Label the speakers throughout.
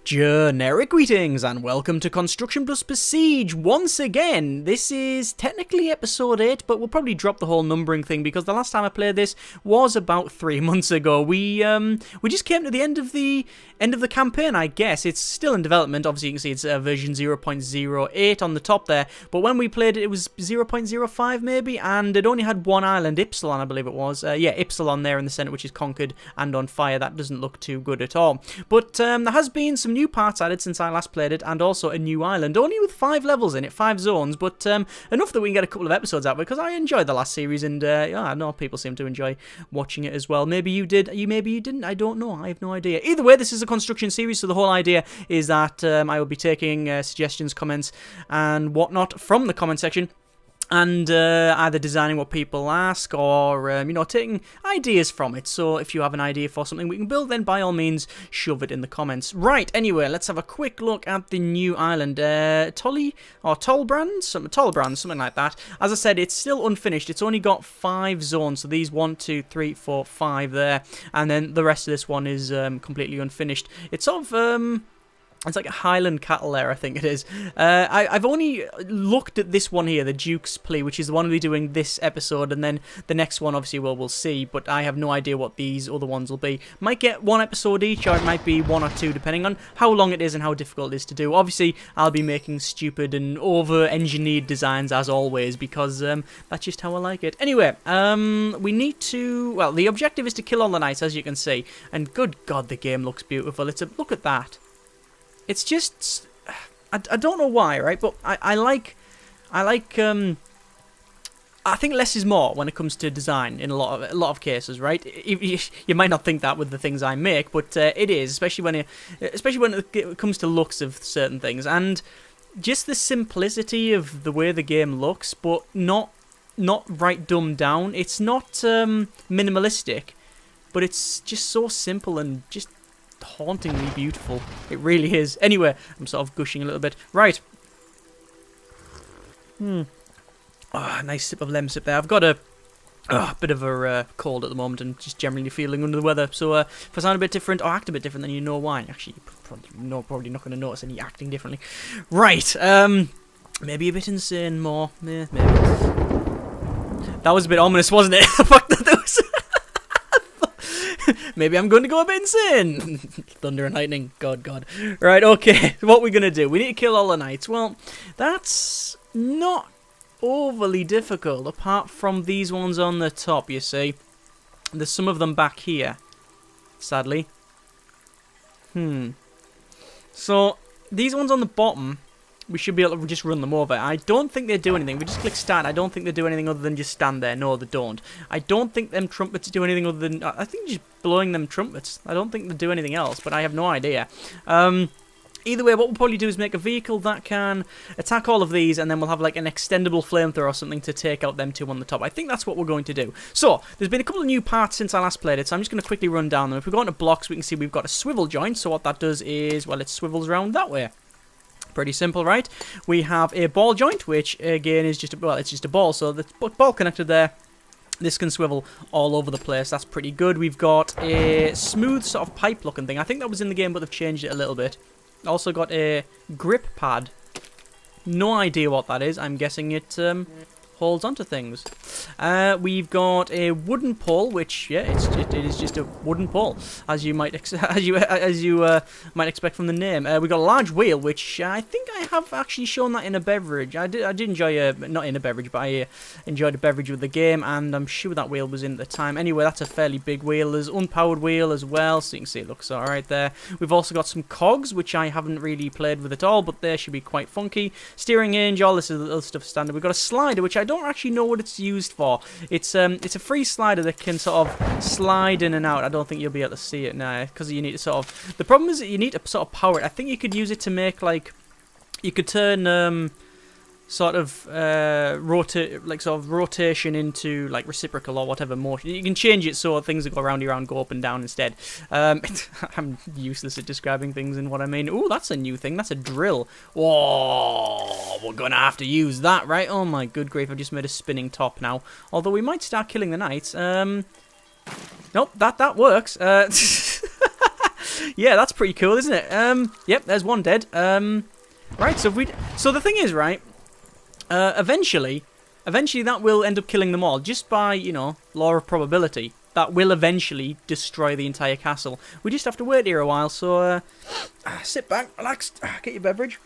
Speaker 1: Generic greetings and welcome to Construction Plus Besiege once again. This is technically episode 8, but we'll probably drop the whole numbering thing because the last time I played this was about 3 months ago. We just came to the end of the campaign, I guess. It's still in development. Obviously, you can see it's version 0.08 on the top there, but when we played it, it was 0.05 maybe, and it only had one island, Ypsilon, I believe it was. Yeah, Ypsilon there in the center, which is conquered and on fire. That doesn't look too good at all. But there has been some new parts added since I last played it, and also a new island, only with 5 levels in it, 5 zones, but enough that we can get a couple of episodes out because I enjoyed the last series, and yeah, I know people seem to enjoy watching it as well. Maybe you did, maybe you didn't, I don't know, I have no idea. Either way, this is a construction series, so the whole idea is that I will be taking suggestions, comments, and whatnot from the comment section, and either designing what people ask or, taking ideas from it. So if you have an idea for something we can build, then by all means, shove it in the comments. Right, anyway, let's have a quick look at the new island. Tollbrand, something like that. As I said, it's still unfinished. It's only got 5 zones, so these 1, 2, 3, 4, 5 there, and then the rest of this one is completely unfinished. It's sort of... It's like a Highland cattle there, I think it is. I've only looked at this one here, the Duke's Plea, which is the one we'll be doing this episode, and then the next one, obviously, we'll see, but I have no idea what these other ones will be. Might get 1 episode each, or it might be 1 or 2, depending on how long it is and how difficult it is to do. Obviously, I'll be making stupid and over-engineered designs, as always, because that's just how I like it. Anyway, we need to... Well, the objective is to kill all the knights, as you can see, and good God, the game looks beautiful. Look at that. It's just, I don't know why, right? But I think less is more when it comes to design in a lot of cases, right? You might not think that with the things I make, but it is, especially when it comes to looks of certain things, and just the simplicity of the way the game looks, but not right dumbed down. It's not minimalistic, but it's just so simple and just hauntingly beautiful. It really is. Anyway, I'm sort of gushing a little bit. Right. Nice sip of lemon sip there. I've got a bit of a cold at the moment and just generally feeling under the weather. So if I sound a bit different or act a bit different, then you know why. Actually, you're probably not going to notice any acting differently. Right. Maybe a bit insane more. Maybe. That was a bit ominous, wasn't it? Fuck that. Maybe I'm going to go a bit insane. Thunder and lightning. God. Right, okay. What we're going to do? We need to kill all the knights. Well, that's not overly difficult, apart from these ones on the top, you see. There's some of them back here, sadly. So, these ones on the bottom... We should be able to just run them over. I don't think they do anything. We just click start. I don't think they do anything other than just stand there. No, they don't. I don't think them trumpets do anything other than... I think just blowing them trumpets. I don't think they do anything else, but I have no idea. Either way, what we'll probably do is make a vehicle that can attack all of these, and then we'll have like an extendable flamethrower or something to take out them 2 on the top. I think that's what we're going to do. So, there's been a couple of new parts since I last played it, so I'm just going to quickly run down them. If we go into blocks, we can see we've got a swivel joint, so what that does is, well, it swivels around that way. Pretty simple, right? We have a ball joint, which again is just it's just a ball, so the ball connected there. This can swivel all over the place. That's pretty good. We've got a smooth sort of pipe looking thing. I think that was in the game, but they've changed it a little bit. Also got a grip pad. No idea what that is. I'm guessing it holds onto things. We've got a wooden pole, which it is just a wooden pole, as you might might expect from the name. We've got a large wheel, which I think I have actually shown that in a beverage. I did enjoy not in a beverage, but I enjoyed a beverage with the game, and I'm sure that wheel was in at the time. Anyway, that's a fairly big wheel. There's unpowered wheel as well, so you can see it looks alright there. We've also got some cogs, which I haven't really played with at all, but they should be quite funky. Steering hinge, all this other stuff standard. We've got a slider, which I don't actually know what it's used for. It's a free slider that can sort of slide in and out. I don't think you'll be able to see it now because you need to sort of... The problem is that you need to sort of power it. I think you could use it to make like... You could turn sort of rotation into like reciprocal or whatever motion. You can change it so things that go around go up and down instead. I'm useless at describing things and what I mean. Oh, that's a new thing. That's a drill. Whoa, we're gonna have to use that, right? Oh my good grief! I've just made a spinning top now. Although we might start killing the knights. Nope, that works. Yeah, that's pretty cool, isn't it? Yep, there's one dead. Right, so the thing is, right, eventually that will end up killing them all, just by, you know, law of probability. That will eventually destroy the entire castle. We just have to wait here a while, so sit back, relax, get your beverage.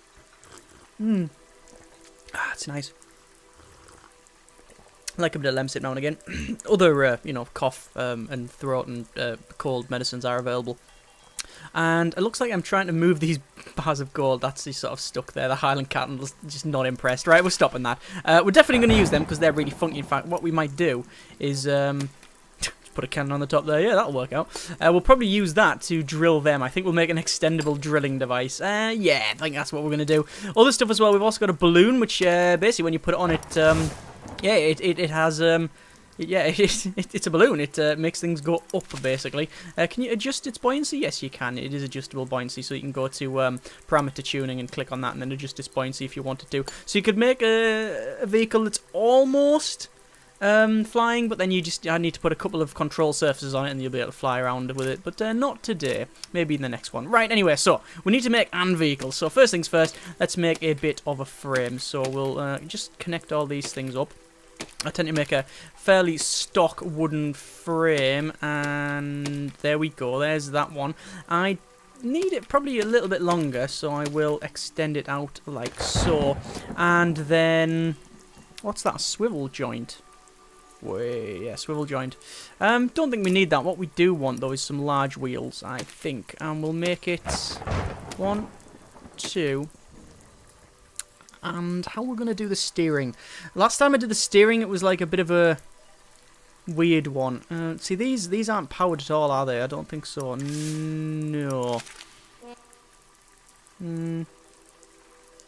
Speaker 1: It's nice. I like a bit of lemsip now and again. Other, you know, cough and throat and cold medicines are available. And it looks like I'm trying to move these bars of gold. That's just sort of stuck there. The Highland Cardinal's just not impressed. Right, we're stopping that. We're definitely going to use them because they're really funky. In fact, what we might do is put a cannon on the top there. Yeah, that'll work out. We'll probably use that to drill them. I think we'll make an extendable drilling device. Yeah, I think that's what we're going to do. Other stuff as well. We've also got a balloon, which basically when you put it on it, yeah, it has... yeah, it's a balloon. It makes things go up, basically. Can you adjust its buoyancy? Yes, you can. It is adjustable buoyancy, so you can go to parameter tuning and click on that and then adjust its buoyancy if you wanted to. So you could make a vehicle that's almost flying, but then I need to put a couple of control surfaces on it and you'll be able to fly around with it. But not today. Maybe in the next one. Right, anyway, so we need to make an vehicle. So first things first, let's make a bit of a frame. So we'll just connect all these things up. I tend to make a fairly stock wooden frame, and there we go, there's that one. I need it probably a little bit longer, so I will extend it out like so. And then, what's that, swivel joint? Yeah, swivel joint. Don't think we need that. What we do want, though, is some large wheels, I think. And we'll make it 1, 2... And how we're going to do the steering. Last time I did the steering, it was like a bit of a weird one. See, these aren't powered at all, are they? I don't think so. No.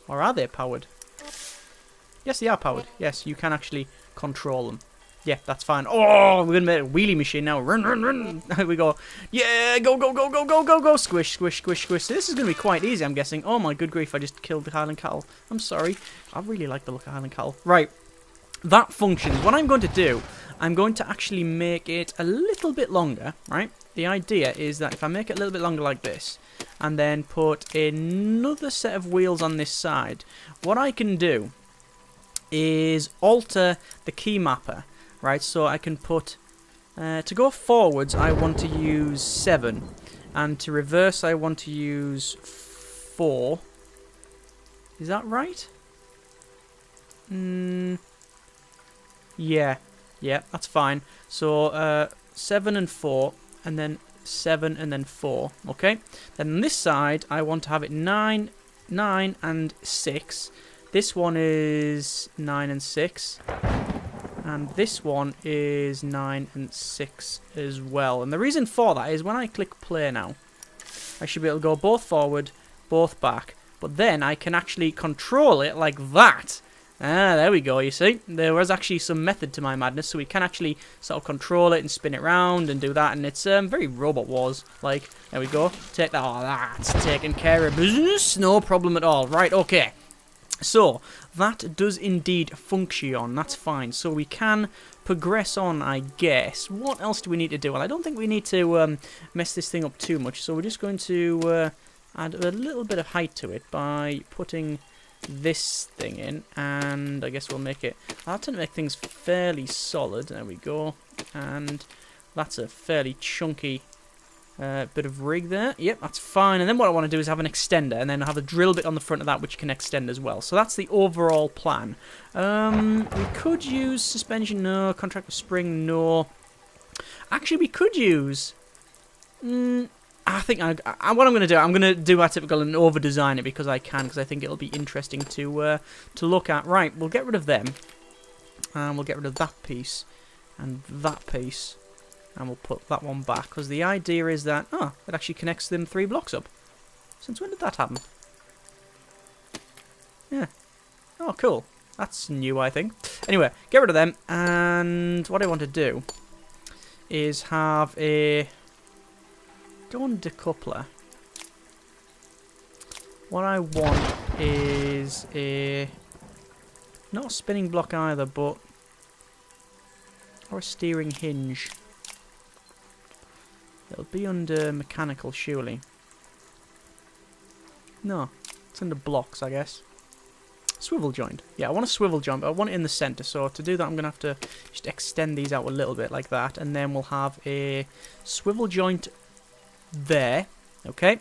Speaker 1: Or are they powered? Yes, they are powered. Yes, you can actually control them. Yeah, that's fine. Oh, we're going to make a wheelie machine now. Run, run, run. Here we go. Yeah, go, go, go, go, go, go, go. Squish, squish, squish, squish. So this is going to be quite easy, I'm guessing. Oh, my good grief, I just killed the Highland cattle. I'm sorry. I really like the look of Highland cattle. Right, that functions. What I'm going to do, I'm going to actually make it a little bit longer, right? The idea is that if I make it a little bit longer like this, and then put another set of wheels on this side, what I can do is alter the key mapper. Right, so I can put, to go forwards I want to use 7, and to reverse I want to use 4. Is that right? Yeah, that's fine. So 7 and 4, and then 7 and then 4, okay? Then on this side I want to have it 9, 9 and 6. This one is 9 and 6. And this one is 9 and 6 as well. And the reason for that is when I click play now, I should be able to go both forward, both back. But then I can actually control it like that. Ah, there we go, you see. There was actually some method to my madness, so we can actually sort of control it and spin it around and do that. And it's very Robot Wars. Like, there we go. Take that. Oh, that's taking care of business. No problem at all. Right, okay. So, that does indeed function, that's fine. So we can progress on, I guess. What else do we need to do? Well, I don't think we need to mess this thing up too much. So we're just going to add a little bit of height to it by putting this thing in. And I guess we'll make it... I'll tend to make things fairly solid. There we go. And that's a fairly chunky... bit of rig there. Yep, that's fine. And then what I want to do is have an extender and then have a drill bit on the front of that which can extend as well. So that's the overall plan. We could use suspension. No. Contract with spring. No. Actually, we could use... I think what I'm going to do, I'm going to do our typical and over-design it because I can, because I think it'll be interesting to look at. Right, we'll get rid of them. And we'll get rid of that piece. And that piece. And we'll put that one back, because the idea is that, it actually connects them 3 blocks up. Since when did that happen? Yeah. Oh, cool. That's new, I think. Anyway, get rid of them, and what I want to do is have a... Don't want a decoupler. What I want is a... Not a spinning block either, but... Or a steering hinge. It'll be under mechanical, surely. No, it's under blocks, I guess. Swivel joint. Yeah, I want a swivel joint, but I want it in the center. So to do that, I'm going to have to just extend these out a little bit like that. And then we'll have a swivel joint there. Okay.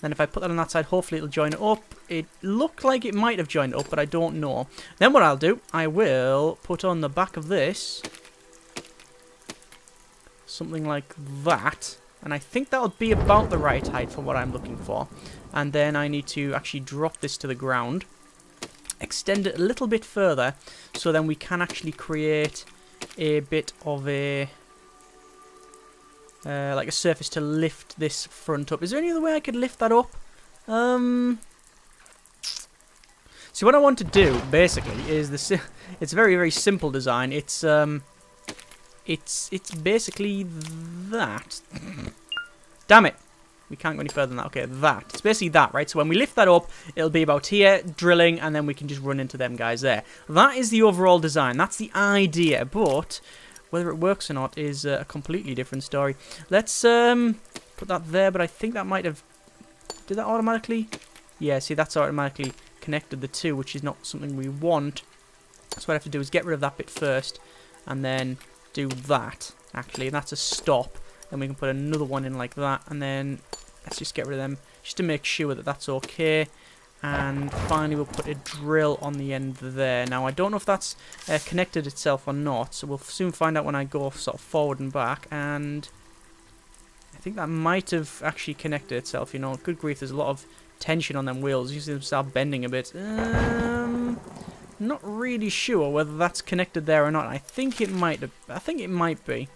Speaker 1: Then if I put that on that side, hopefully it'll join it up. It looked like it might have joined up, but I don't know. Then what I'll do, I will put on the back of this something like that. And I think that'll be about the right height for what I'm looking for. And then I need to actually drop this to the ground. Extend it a little bit further, so then we can actually create a bit of a like a surface to lift this front up. Is there any other way I could lift that up? See, what I want to do basically is this. It's a very, very simple design. It's basically that. Damn it. We can't go any further than that. Okay, that. It's basically that, right? So when we lift that up, it'll be about here, drilling, and then we can just run into them guys there. That is the overall design. That's the idea, but whether it works or not is a completely different story. Let's put that there, but I think that might have... Did that automatically? Yeah, see, that's automatically connected the two, which is not something we want. So what I have to do is get rid of that bit first, and then do that, actually. And that's a stop. Then we can put another one in like that, and then let's just get rid of them just to make sure that that's okay. And finally we'll put a drill on the end there. Now I don't know if that's connected itself or not, so we'll soon find out when I go sort of forward and back. And I think that might have actually connected itself, you know. Good grief, there's a lot of tension on them wheels. You see them start bending a bit. Not really sure whether that's connected there or not. I think it might have. I think it might be.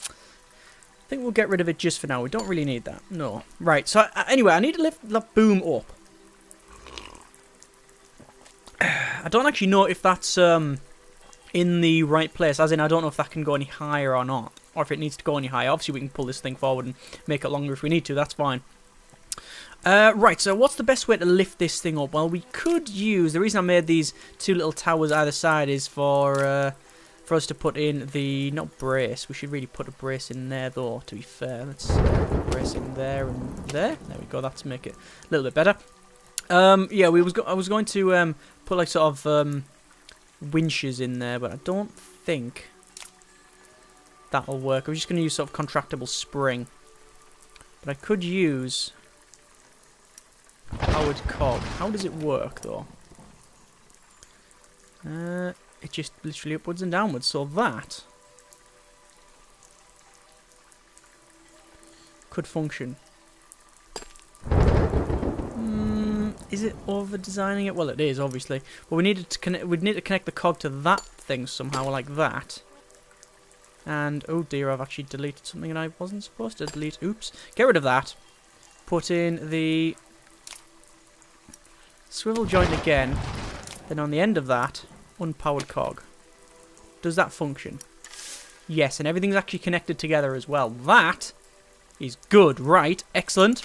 Speaker 1: I think we'll get rid of it just for now. We don't really need that. No. Right, so anyway, I need to lift that boom up. I don't actually know if that's in the right place. As in, I don't know if that can go any higher or not. Or if it needs to go any higher. Obviously, we can pull this thing forward and make it longer if we need to. That's fine. Right, so what's the best way to lift this thing up? Well, we could use... The reason I made these two little towers either side is for us to put in the... Not brace. We should really put a brace in there, though, to be fair. Let's put a brace in there and there. There we go. That's make it a little bit better. Yeah, I was going to put, like, sort of winches in there, but I don't think that'll work. I'm just going to use sort of contractible spring. But I could use... powered cog. How does it work, though? It just literally upwards and downwards, so that could function. Is it over-designing it? Well, it is, obviously. But we needed to connect. We'd need to connect the cog to that thing somehow, like that. And oh dear, I've actually deleted something and I wasn't supposed to delete. Oops. Get rid of that. Put in the swivel joint again. Then on the end of that, unpowered cog. Does that function? Yes, and everything's actually connected together as well. That is good. Right, excellent.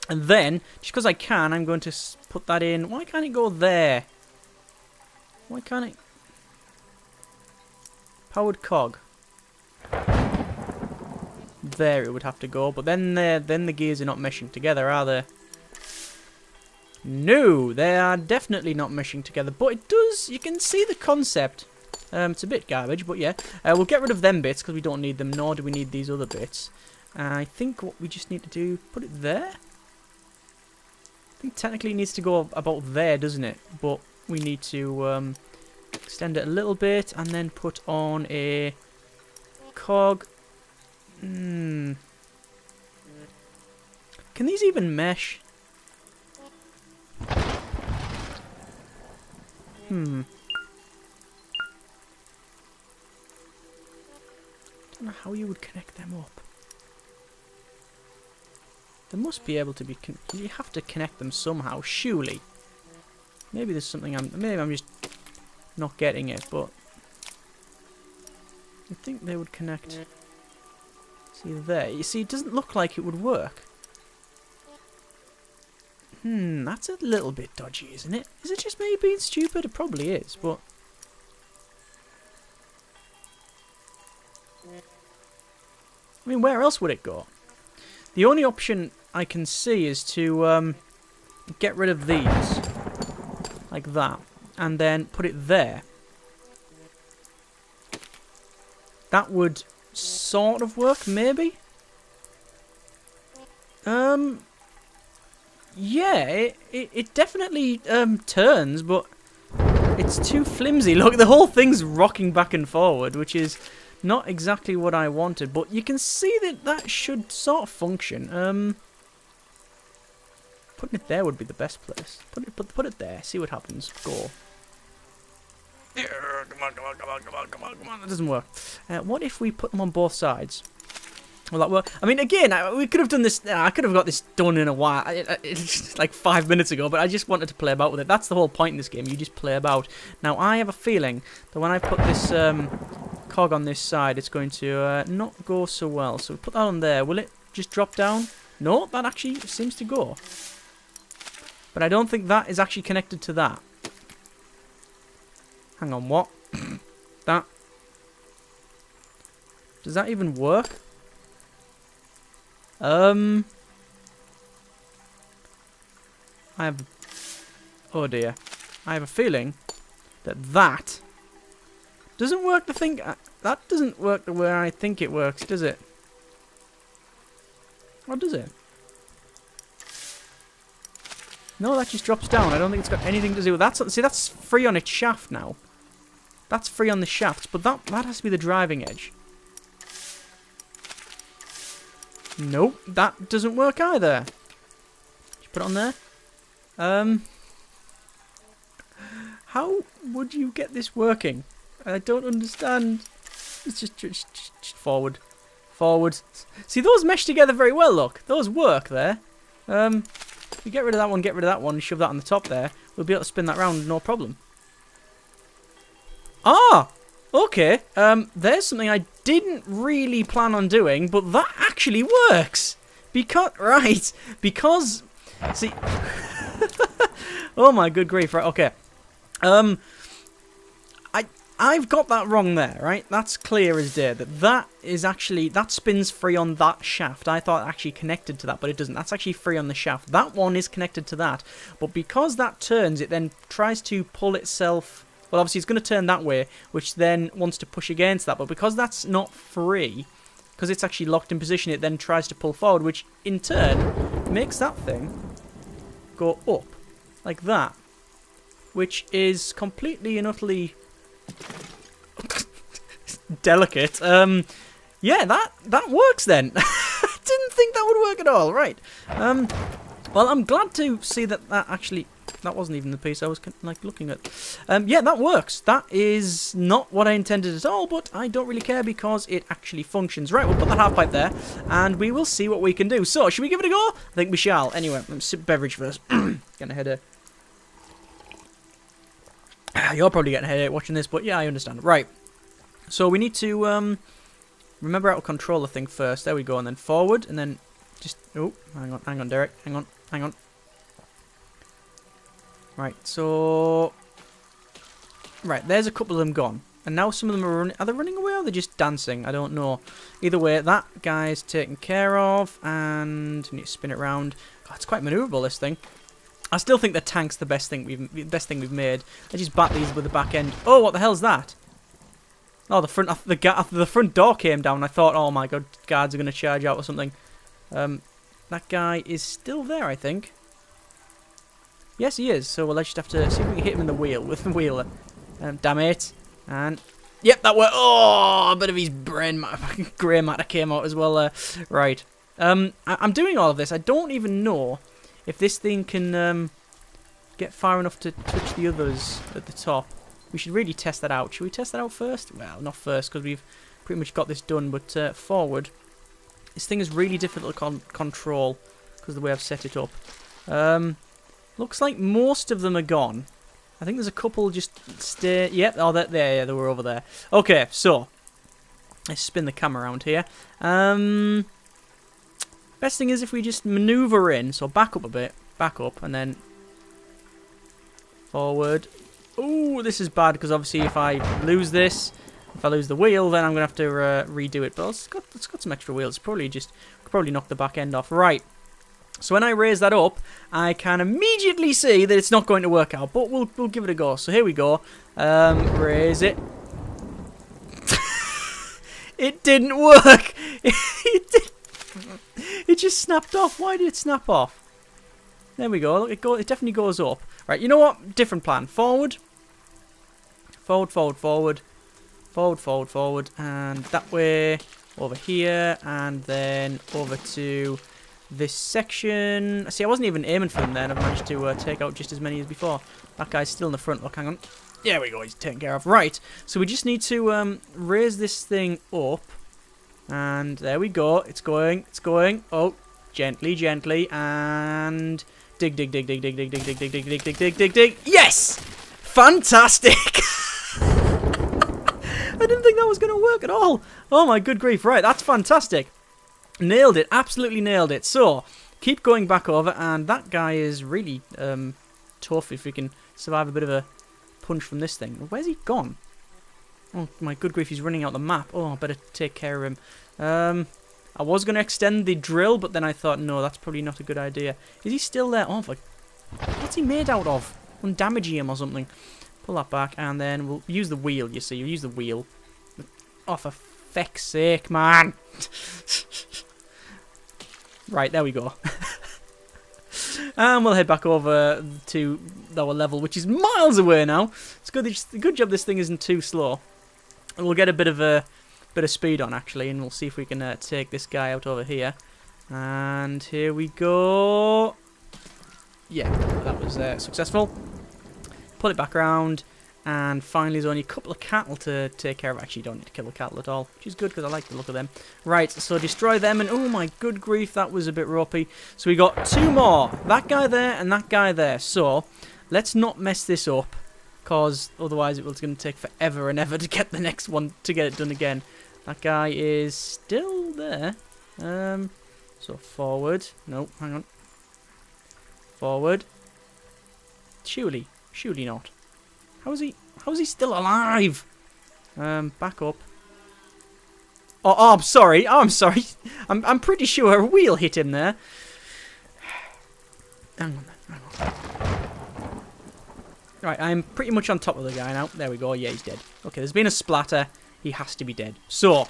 Speaker 1: And then, just because I can, I'm going to put that in. Why can't it go there? Why can't it? Powered cog. There it would have to go, but then the gears are not meshing together, are they? No, they are definitely not meshing together, but it does, you can see the concept. It's a bit garbage, but yeah. We'll get rid of them bits, because we don't need them, nor do we need these other bits. I think what we just need to do, put it there? I think technically it needs to go about there, doesn't it? But we need to extend it a little bit, and then put on a cog. Can these even mesh? Don't know how you would connect them up. They must be able to be. You have to connect them somehow, surely. Maybe there's something maybe I'm just not getting it, but I think they would connect. See there. You see, it doesn't look like it would work. That's a little bit dodgy, isn't it? Is it just me being stupid? It probably is, but... I mean, where else would it go? The only option I can see is to get rid of these. Like that. And then put it there. That would sort of work, maybe? Yeah, it definitely turns, but it's too flimsy. Look, the whole thing's rocking back and forward, which is not exactly what I wanted, but you can see that that should sort of function. Putting it there would be the best place. Put it there, see what happens. Go. Come on, come on, come on, come on, come on, come on. That doesn't work. What if we put them on both sides? Will that work? I mean, again, we could have done this. I could have got this done in a while, like 5 minutes ago. But I just wanted to play about with it. That's the whole point in this game. You just play about. Now, I have a feeling that when I put this cog on this side, it's going to not go so well. So we put that on there. Will it just drop down? No, that actually seems to go. But I don't think that is actually connected to that. Hang on, what? That. Does that even work? I have... Oh dear. I have a feeling that that doesn't work the thing... that doesn't work the way I think it works, does it? Or does it? No, that just drops down. I don't think it's got anything to do with that. See, that's free on its shaft now. That's free on the shafts, but that has to be the driving edge. Nope, that doesn't work either. Just put it on there. How would you get this working? I don't understand. It's just forward. Forward. See, those mesh together very well, look. Those work there. If we get rid of that one, and shove that on the top there, we'll be able to spin that round, no problem. Ah! Okay, there's something I didn't really plan on doing, but that actually works! Because, see... Oh my good grief, right, okay. I've got that wrong there, right? That's clear as day, that is actually... That spins free on that shaft. I thought it actually connected to that, but it doesn't. That's actually free on the shaft. That one is connected to that, but because that turns, it then tries to pull itself... Well, obviously, it's going to turn that way, which then wants to push against that. But because that's not free, because it's actually locked in position, it then tries to pull forward, which in turn makes that thing go up like that, which is completely and utterly delicate. Yeah, that works then. I didn't think that would work at all. Right. Well, I'm glad to see that actually... That wasn't even the piece I was like looking at. Yeah, that works. That is not what I intended at all, but I don't really care because it actually functions. Right, we'll put that half pipe there, and we will see what we can do. So, should we give it a go? I think we shall. Anyway, let me sip beverage first. Getting a headache. You're probably getting a headache watching this, but yeah, I understand. Right. So, we need to remember how to control the thing first. There we go, and then forward, and then just... Oh, hang on, Derek. Hang on. Right, so... Right, there's a couple of them gone. And now some of them are running... Are they running away or are they just dancing? I don't know. Either way, that guy's taken care of. And we need to spin it round. God, it's quite maneuverable, this thing. I still think the tank's the best thing we've made. I just bat these with the back end. Oh, what the hell's that? Oh, the front door came down. I thought, oh my god, guards are going to charge out or something. That guy is still there, I think. Yes, he is. So we'll just have to see if we can hit him in the wheel with the wheeler. Damn it. And yep, that worked. Oh, a bit of his grey matter came out as well. Right. I'm doing all of this. I don't even know if this thing can get far enough to touch the others at the top. We should really test that out. Should we test that out first? Well, not first because we've pretty much got this done. But forward, this thing is really difficult to control because of the way I've set it up. Looks like most of them are gone. I think there's a couple just stay... Yep, oh, there, yeah, they were over there. Okay, so. Let's spin the camera around here. Best thing is if we just maneuver in. So back up a bit. Back up, and then... Forward. Ooh, this is bad, because obviously if I lose this... If I lose the wheel, then I'm going to have to redo it. But it's got some extra wheels. It's probably just... Could probably knock the back end off. Right. So when I raise that up, I can immediately see that it's not going to work out. But we'll give it a go. So here we go. Raise it. It didn't work. It just snapped off. Why did it snap off? There we go. It definitely goes up. Right, you know what? Different plan. Forward. Forward, forward, forward. Forward, forward, forward. And that way. Over here. And then over to this section. See, I wasn't even aiming for them then. I've managed to take out just as many as before. That guy's still in the front. Look, hang on. There we go. He's taken care of. Right. So we just need to raise this thing up. And there we go. It's going. It's going. Oh, gently, gently. And dig, dig, dig, dig, dig, dig, dig, dig, dig, dig, dig, dig, dig, dig, dig. Yes! Fantastic! I didn't think that was going to work at all. Oh my good grief. Right, that's fantastic. Nailed it. Absolutely nailed it. So, keep going back over. And that guy is really tough if we can survive a bit of a punch from this thing. Where's he gone? Oh my good grief, he's running out the map. Oh, I better take care of him. I was going to extend the drill, but then I thought, no, that's probably not a good idea. Is he still there? Oh, what's he made out of? Undamaging him or something. Pull that back, and then we'll use the wheel, you see. We'll use the wheel. Oh, for feck's sake, man. Right, there we go. And we'll head back over to our level, which is miles away now. It's good job this thing isn't too slow. And we'll get a bit of speed on, actually, and we'll see if we can take this guy out over here. And here we go. Yeah, that was successful. Pull it back around. And finally, there's only a couple of cattle to take care of. Actually, you don't need to kill the cattle at all, which is good because I like the look of them. Right, so destroy them, and oh my good grief, that was a bit ropey. So we got two more. That guy there and that guy there. So let's not mess this up, because otherwise it was going to take forever and ever to get the next one, to get it done again. That guy is still there. So forward. No, hang on. Forward. Surely not. How is he still alive? Back up. Oh, I'm sorry. Oh, I'm sorry. I'm pretty sure a wheel hit him there. Hang on. Right, I'm pretty much on top of the guy now. There we go. Yeah, he's dead. Okay, there's been a splatter. He has to be dead. So.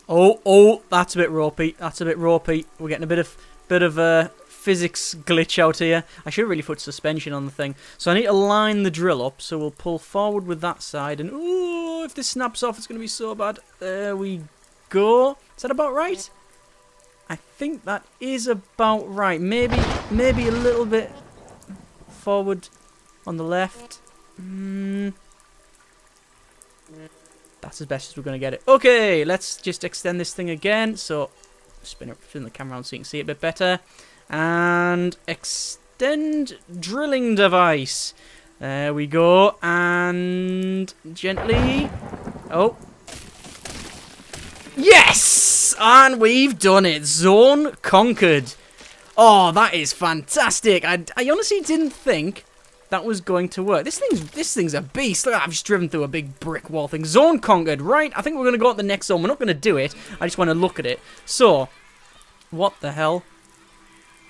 Speaker 1: Oh, that's a bit ropey. That's a bit ropey. We're getting a bit of physics glitch out here. I should really put suspension on the thing. So I need to line the drill up. So we'll pull forward with that side. And ooh, if this snaps off, it's going to be so bad. There we go. Is that about right? I think that is about right. Maybe a little bit forward on the left. That's as best as we're going to get it. Okay, let's just extend this thing again. So spin the camera around so you can see it a bit better. And extend drilling device. There we go. And gently. Oh. Yes! And we've done it. Zone conquered. Oh, that is fantastic. I honestly didn't think that was going to work. This thing's a beast. Look, I've just driven through a big brick wall thing. Zone conquered. Right, I think we're going to go at the next zone. We're not going to do it. I just want to look at it. So, what the hell?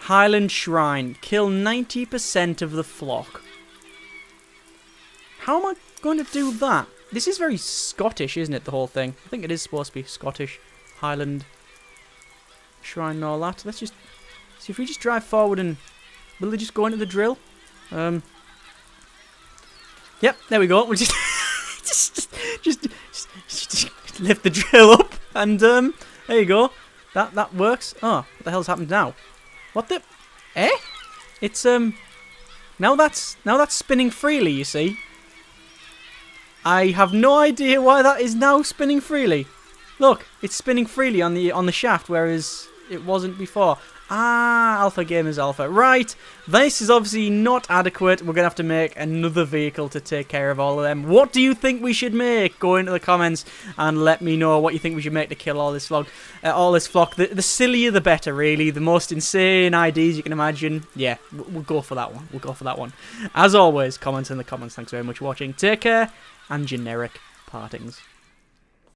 Speaker 1: Highland Shrine. Kill 90% of the flock. How am I going to do that? This is very Scottish, isn't it, the whole thing? I think it is supposed to be Scottish. Highland Shrine and all that. Let's just see if we just drive forward and... Will they just go into the drill? Yep, there we go. We'll just... just lift the drill up. And, there you go. That works. Oh, what the hell's happened now? What the... Eh? It's, now that's spinning freely, you see. I have no idea why that is now spinning freely. Look, it's spinning freely on the shaft, whereas it wasn't before. Ah, Alpha Gamers Alpha. Right, this is obviously not adequate. We're going to have to make another vehicle to take care of all of them. What do you think we should make? Go into the comments and let me know what you think we should make to kill all this flock. The sillier the better, really. The most insane ideas you can imagine. Yeah, we'll go for that one. We'll go for that one. As always, comments in the comments. Thanks very much for watching. Take care, and generic partings.